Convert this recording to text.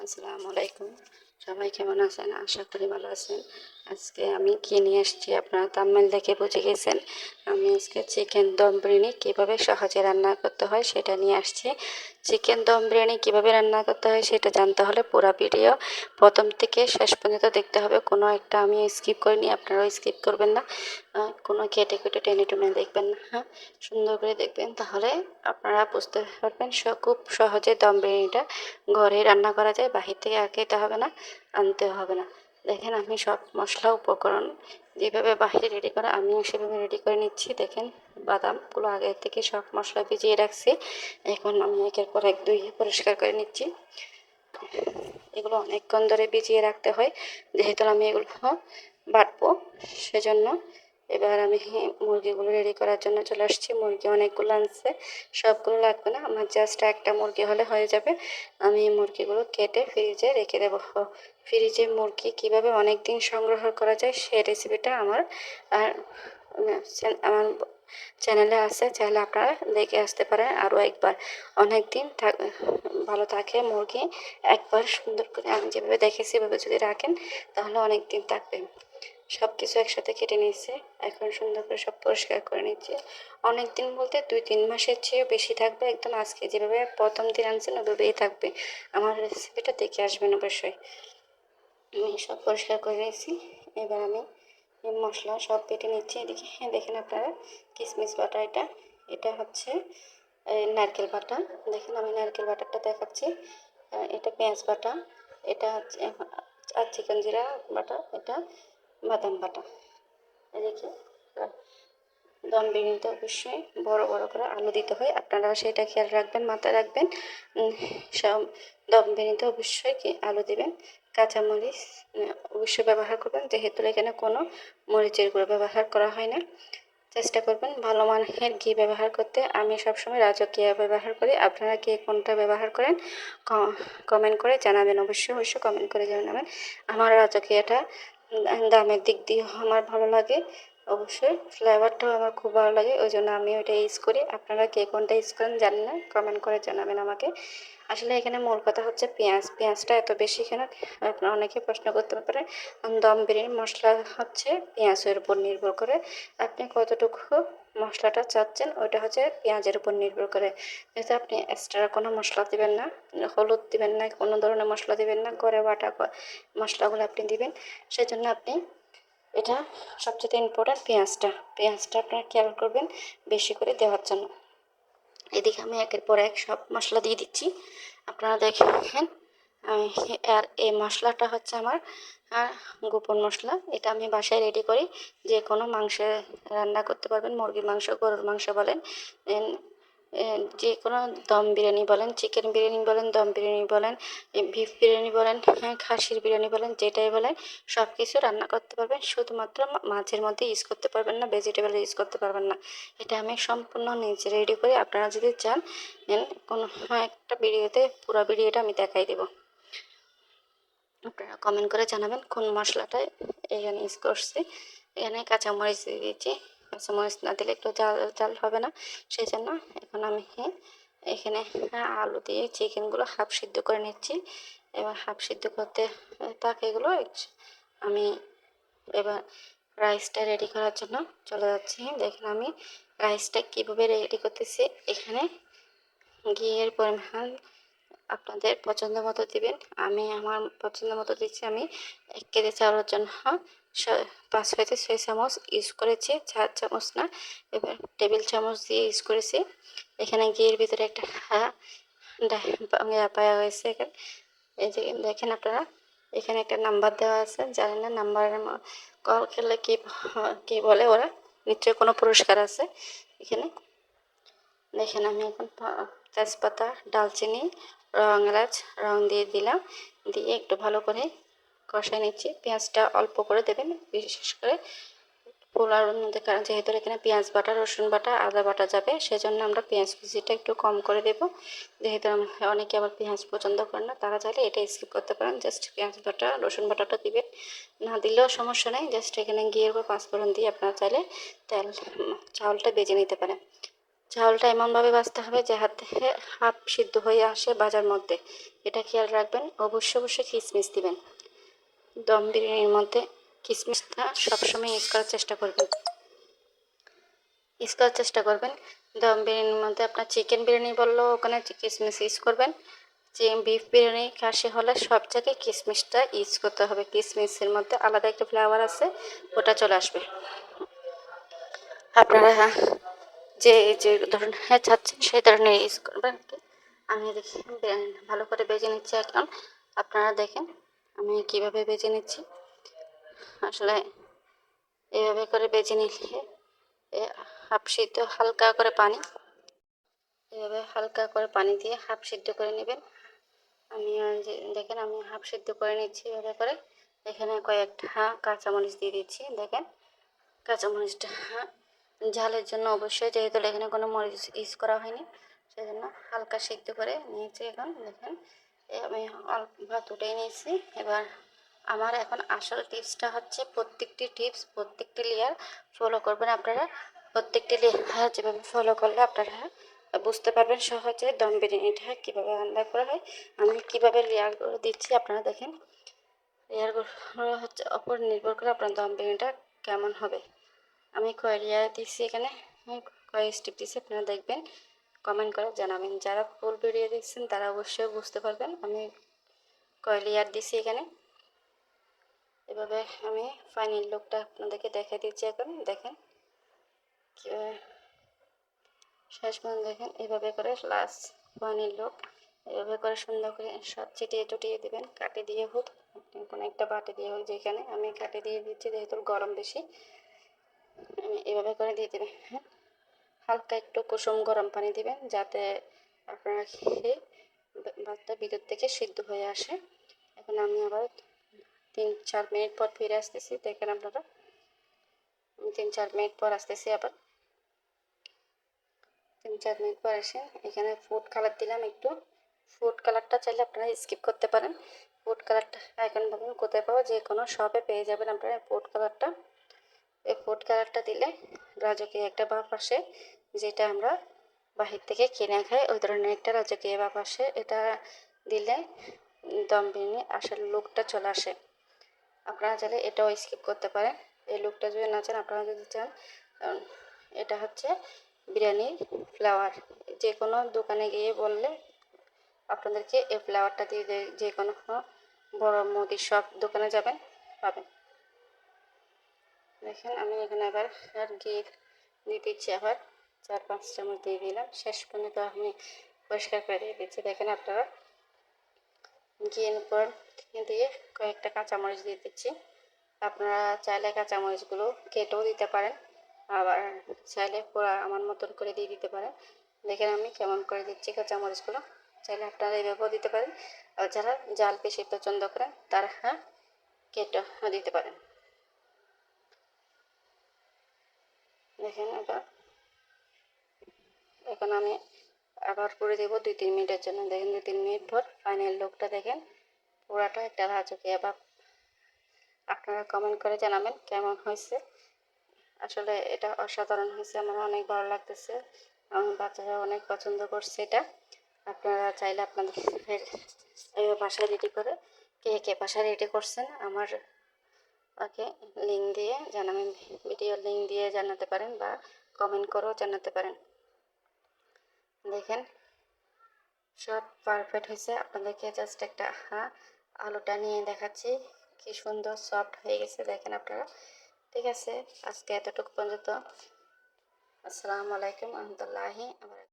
আসসালামু আলাইকুম। সবাই কেমন আছেন? আশা করি ভালো আছেন। আজকে আমি কি নিয়ে এসেছি আপনারা থাম্বনেল দেখে বুঝে গেছেন। আমি আজকে চিকেন দম বিরিয়ানি কীভাবে সহজে রান্না করতে হয় সেটা নিয়ে আসছি। চিকেন দম বিরিয়ানি কীভাবে রান্না করতে হয় সেটা জানতে হলে পুরো ভিডিও প্রথম থেকে শেষ পর্যন্ত দেখতে হবে। কোনো একটা আমি স্কিপ করিনি, আপনারাও স্কিপ করবেন না। কোনো কেটে কেটে টেনে টুনে দেখবেন না। হ্যাঁ, সুন্দর করে দেখবেন, তাহলে আপনারা বুঝতে পারবেন খুব সহজে দম বিরিয়ানিটা ঘরে রান্না করা যায়। বাহির থেকে আর খেতে হবে না, আনতে হবে না। দেখেন আমি সব মশলা উপকরণ যেভাবে বাহিরে রেডি করা আমিও সেভাবে রেডি করে নিচ্ছি। দেখেন বাদামগুলো আগে থেকে সব মশলা ভিজিয়ে রাখছি। এখন আমি একের পর এক ধুয়ে পরিষ্কার করে নিচ্ছি। এগুলো অনেকক্ষণ ধরে ভিজিয়ে রাখতে হয়, যেহেতু আমি এগুলো বাটবো সেজন্য। এবার আমি মুরগিগুলো রেডি করার জন্য চলে আসছি। মুরগি অনেকগুলো আনছে, সবগুলো লাগবে না, আমার জাস্ট একটা মুরগি হলে হয়ে যাবে। আমি মুরগিগুলো কেটে ফ্রিজে রেখে দেবো। ফ্রিজে মুরগি কীভাবে অনেক দিন সংগ্রহ করা যায় সেই রেসিপিটা আমার আর আমার চ্যানেলে আছে, চাইলে আপনারা দেখে আসতে পারেন আরও একবার। অনেক দিন ভালো থাকে মুরগি, একবার সুন্দর করে আমি যেভাবে দেখেছি এভাবে যদি রাখেন তাহলে অনেক দিন থাকবে। সব কিছু একসাথে কেটে নিয়েছে, এখন সুন্দর করে সব পরিষ্কার করে নিচ্ছে। অনেক দিন বলতে 2-3 মাসের চেয়েও বেশি থাকবে। একদম আজকে যেভাবে প্রথম দিন আনছেন ওভাবেই থাকবে। আমার রেসিপিটা দেখে আসবেন অবশ্যই। আমি সব পরিষ্কার করে নিয়েছি। এবার আমি মশলা সব বেটে নিচ্ছি। এদিকে দেখেন আপনারা কিশমিশ বাটা, এটা হচ্ছে নারকেল বাটা। দেখেন আমি নারকেল বাটারটা দেখাচ্ছি। এটা পেঁয়াজ বাটা, এটা হচ্ছে আর চিকেন জিরা বাটা, এটা বাদাম বাটা। এদিকে দম বিরিয়ানিতে অবশ্যই বড় বড় করে আলু দিতে হয়, আপনারা সেটা খেয়াল রাখবেন, মাথায় রাখবেন। সব দম বিরিয়ানিতে অবশ্যই আলু দেবেন। কাঁচামরিচ অবশ্যই ব্যবহার করবেন, যেহেতু এখানে কোনো মরিচের গুঁড়ো ব্যবহার করা হয় না। চেষ্টা করবেন ভালো মানের ঘি ব্যবহার করতে। আমি সবসময় রাজকীয় ব্যবহার করি, আপনারা কে কোনটা ব্যবহার করেন কমেন্ট করে জানাবেন। অবশ্যই কমেন্ট করে জানাবেন। আমার রাজকীয়টা দামের দিক দিয়ে আমার ভালো লাগে, অবশ্যই ফ্লেভারটাও আমার খুব ভালো লাগে, ওই জন্য আমি ওইটা ইউজ করি। আপনারা কে কোনটা ইউজ করেন জানি না, কমেন্ট করে জানাবেন আমাকে। আসলে এখানে মূল কথা হচ্ছে পেঁয়াজটা এত বেশি কেন, আপনারা অনেকে প্রশ্ন করতে পারেন। দম বিরিয়ানির মশলা হচ্ছে পেঁয়াজের উপর নির্ভর করে, আপনি কতটুকু মশলাটা চাচ্ছেন ওইটা হচ্ছে পেঁয়াজের উপর নির্ভর করে। যেহেতু আপনি এক্সট্রা কোনো মশলা দেবেন না, হলুদ দিবেন না, কোনো ধরনের মশলা দিবেন না, ঘরে বাটা মশলাগুলো আপনি দিবেন, সেজন্য আপনি এটা সবচেয়ে ইম্পর্ট্যান্ট পেঁয়াজটা আপনারা খেয়াল করবেন বেশি করে দেওয়ার জন্য। এদিকে আমি একের পর এক সব মশলা দিয়ে দিচ্ছি, আপনারা দেখেন। আর এই মশলাটা হচ্ছে আমার গোপন মশলা, এটা আমি বাসায় রেডি করি। যে কোনো মাংস রান্না করতে পারবেন, মুরগির মাংস, গরুর মাংস বলেন, যে কোনো দম বিরিয়ানি বলেন, চিকেন বিরিয়ানি বলেন, দম বিরিয়ানি বলেন, বিফ বিরিয়ানি বলেন, খাসির বিরিয়ানি বলেন, যেটাই বলেন সব কিছু রান্না করতে পারবেন। শুধুমাত্র মাছের মধ্যে ইউজ করতে পারবেন না, ভেজিটেবল ইউজ করতে পারবেন না। এটা আমি সম্পূর্ণ নিজে রেডি করি। আপনারা যদি চান কোনো একটা ভিডিওতে পুরো ভিডিওটা আমি দেখাই দেবো। আপনারা কমেন্ট করে জানাবেন কোন মশলাটা এখানে ইউজ করছি। এখানে কাঁচামরিচ দিয়ে দিয়েছি, কাঁচামরিচ না দিলে একটু জাল হবে না, সেই জন্য। এখন আমি এখানে আলু দিয়ে চিকেনগুলো হাফ সিদ্ধ করে নিচ্ছি। এবার হাফ সিদ্ধ করতে তাকে এগুলো আমি এবার রাইসটা রেডি করার জন্য চলে যাচ্ছি। দেখেন আমি রাইসটা কীভাবে রেডি করতেছি। এখানে ঘিয়ের পরিমাণ আপনাদের পছন্দ মতো দিবেন, আমি আমার পছন্দ মতো দিচ্ছি। আমি 1 কেজি চাউলের জন্য 5 হইতে 6 চামচ ইউজ করেছি, 4 চামচ না। এবার টেবিল চামচ দিয়ে ইউজ করেছি। এখানে ঘিয়ের ভিতরে একটা পায়া হয়েছে এখানে। এই যে দেখেন আপনারা, এখানে একটা নাম্বার দেওয়া আছে, জানি না নাম্বারের কল করলে কি বলে ওরা, নিশ্চয়ই কোনো পুরস্কার আছে এখানে। দেখেন আমি এখন তেজপাতা, ডালচিনি, রং এলাচ দিয়ে দিলাম, দিয়ে একটু ভালো করে কষাই নিচ্ছি। পেঁয়াজটা অল্প করে দেবেন, বিশেষ করে পোলাওর মধ্যে, কারণ যেহেতু এখানে পেঁয়াজ বাটা, রসুন বাটা, আদা বাটা যাবে, সেজন্য আমরা পেঁয়াজ কুচিটা একটু কম করে দেব। যেহেতু অনেকে আবার পেঁয়াজ পছন্দ করেন না, তারা চাইলে এটা স্কিপ করতে পারেন। জাস্ট পেঁয়াজ বাটা, রসুন বাটাটা দিবেন, না দিলেও সমস্যা নেই। জাস্ট এখানে ঘিয়ের বা পাঁচফোড়ন দিয়ে আপনারা চাইলে চাউলটা বেজে নিতে পারেন। চাউলটা এমনভাবে ভাজতে হবে যে হাতে হাফ সিদ্ধ হয়ে আসে ভাজার মধ্যে। এটা খেয়াল রাখবেন। অবশ্যই অবশ্যই কিশমিশ দিবেন। দম বিরিয়ানির মধ্যে কিশমিশটা সবসময় ইউজ করার চেষ্টা করবেন। দম বিরিয়ানির মধ্যে আপনার চিকেন বিরিয়ানি বললেও ওখানে কিশমিশ ইউজ করবেন। যে বিফ বিরিয়ানি খাসি হলে সব জায়গায় কিশমিশটা ইউজ করতে হবে। কিশমিশের মধ্যে আলাদা একটা ফ্লেভার আছে, ওটা চলে আসবে। আপনারা যে যে ধরনের চাচ্ছেন সেই ধরনের ইউজ করবেন। আমি দেখি ভালো করে বেজে নিচ্ছি এখন। আপনারা দেখেন আমি কিভাবে বেজে নিচ্ছি। আসলে এভাবে করে বেজে নিলে হাফ সিদ্ধ হালকা করে পানি, এভাবে হালকা করে পানি দিয়ে হাফ সিদ্ধ করে নেবেন। আমি যে দেখেন আমি হাফ সিদ্ধ করে নিচ্ছি এভাবে করে। এখানে কয়েকটা কাঁচামরিচ দিয়ে দিচ্ছি। দেখেন কাঁচামরিচটা ঝালের জন্য অবশ্যই, যেহেতু এখানে কোনো মরিচ ইউজ করা হয়নি, সেজন্য হালকা সিদ্ধ করে নিয়েছি। এখন দেখেন আমি অল্প ভাত উঠে নিয়েছি। এবার আমার এখন আসল টিপসটা হচ্ছে প্রত্যেকটি লেয়ার ফলো করবেন আপনারা। প্রত্যেকটি লেয়ার যেভাবে ফলো করলে আপনারা বুঝতে পারবেন সহজে দম বিরিয়ানিটা কীভাবে রান্না করা হয়। আমি কীভাবে লেয়ারগুলো দিচ্ছি আপনারা দেখেন। লেয়ারগুলো হচ্ছে ওপর নির্ভর করে আপনার দম বিরিয়ানিটা কেমন হবে। আমি কয় লেয়ার দিচ্ছি এখানে, কয় স্টেপ দিচ্ছি আপনারা দেখবেন, কমেন্ট করে জানাবেন। যারা ফুল ভিডিও দেখছেন তারা অবশ্যই বুঝতে পারবেন আমি কয় লেয়ার দিচ্ছি এখানে। এভাবে আমি ফাইনাল লুকটা আপনাদেরকে দেখে দিচ্ছি এখন। দেখেন কীভাবে শেষ পর্যন্ত দেখেন এভাবে করে লাস্ট ফাইনাল লুক। এভাবে করে সুন্দর করে সব ছিটিয়ে টুটিয়ে দেবেন, কাটে দিয়ে হোক কোনো একটা বাটি দিয়ে হোক, যেখানে আমি কাটে দিয়ে দিচ্ছি যেহেতু গরম বেশি। আমি এভাবে করে দিয়ে দেবেন। হ্যাঁ, হালকা একটু কুসুম গরম পানি দিবেন যাতে আপনারা খেয়ে ভাতটা ভিতর থেকে সিদ্ধ হয়ে আসে। এখন আমি আবার 3-4 মিনিট পর ফিরে আসতেছি। দেখেন আপনারা 3-4 মিনিট পর আসতেছি আবার। 3-4 মিনিট পর এসে এখানে ফুড কালার দিলাম একটু। ফুড কালারটা চাইলে আপনারা স্কিপ করতে পারেন। ফুড কালারটা এখন ভাবেন কোথায় পাবো, যে কোনো শপে পেয়ে যাবেন আপনারা ফুড কালারটা। এই ফুড কালারটা দিলে রাজকীয় একটা ভাব আসে, যেটা আমরা বাহির থেকে কিনে খাই ওই ধরনের একটা রাজকীয় ভাব আসে। এটা দিলে দম বিরিয়ানি আসল লুকটা চলে আসে। আপনারা চাইলে এটাও স্কিপ করতে পারেন। এই লুকটা যদি না চান, আপনারা যদি চান, এটা হচ্ছে বিরিয়ানির ফ্লেভার। যে কোনো দোকানে গিয়ে বললে আপনাদেরকে এই ফ্লেভারটা দিয়ে দেয়। যে কোনো বড় মুদি শপ দোকানে যাবেন পাবেন। দেখেন আমি এখানে আবার ঘি দিয়ে দিচ্ছি, আবার 4-5 চামচ দিয়ে দিলাম। শেষ পর্যন্ত আমি পরিষ্কার করে দিয়ে দিচ্ছি। দেখেন আপনারা ঘিয়ের উপর দিয়ে কয়েকটা কাঁচামরিচ দিয়ে দিচ্ছি। আপনারা চাইলে কাঁচামরিচগুলো কেটেও দিতে পারেন, আবার চাইলে পুরো আমার মতন করে দিয়ে দিতে পারেন। দেখেন আমি কেমন করে দিচ্ছি কাঁচামরিচগুলো। চাইলে আপনারা এইভাবেও দিতে পারেন, আর যারা জাল বেশি পছন্দ করেন তারা কেটেও দিতে পারেন। দেখেন এখন আমি আবার করে দেবো 2-3 মিনিটের জন্য। দেখেন 2-3 মিনিট পর ফাইনাল লুকটা দেখেন, পুরাটা একটা রাজকীয় ভাব। আপনারা কমেন্ট করে জানাবেন কেমন হয়েছে। আসলে এটা অসাধারণ হয়েছে, আমার অনেক ভালো লাগতেছে। আমার বাচ্চারা অনেক পছন্দ করছে এটা। আপনারা চাইলে আপনাদের বাসায় রেডি করে কে কে বাসায় রেডি করছেন আমার ওকে লিঙ্ক দিয়ে জানাবেন, ভিডিও লিঙ্ক দিয়ে জানাতে পারেন বা কমেন্ট করেও জানাতে পারেন। দেখেন সব পারফেক্ট হয়েছে। আপনাদেরকে জাস্ট একটা আলুটা নিয়ে দেখাচ্ছি, কি সুন্দর সফট হয়ে গেছে দেখেন আপনারা। ঠিক আছে, আজকে এতটুকু পর্যন্ত। আসসালামু আলাইকুম রহমতুল্লাহি।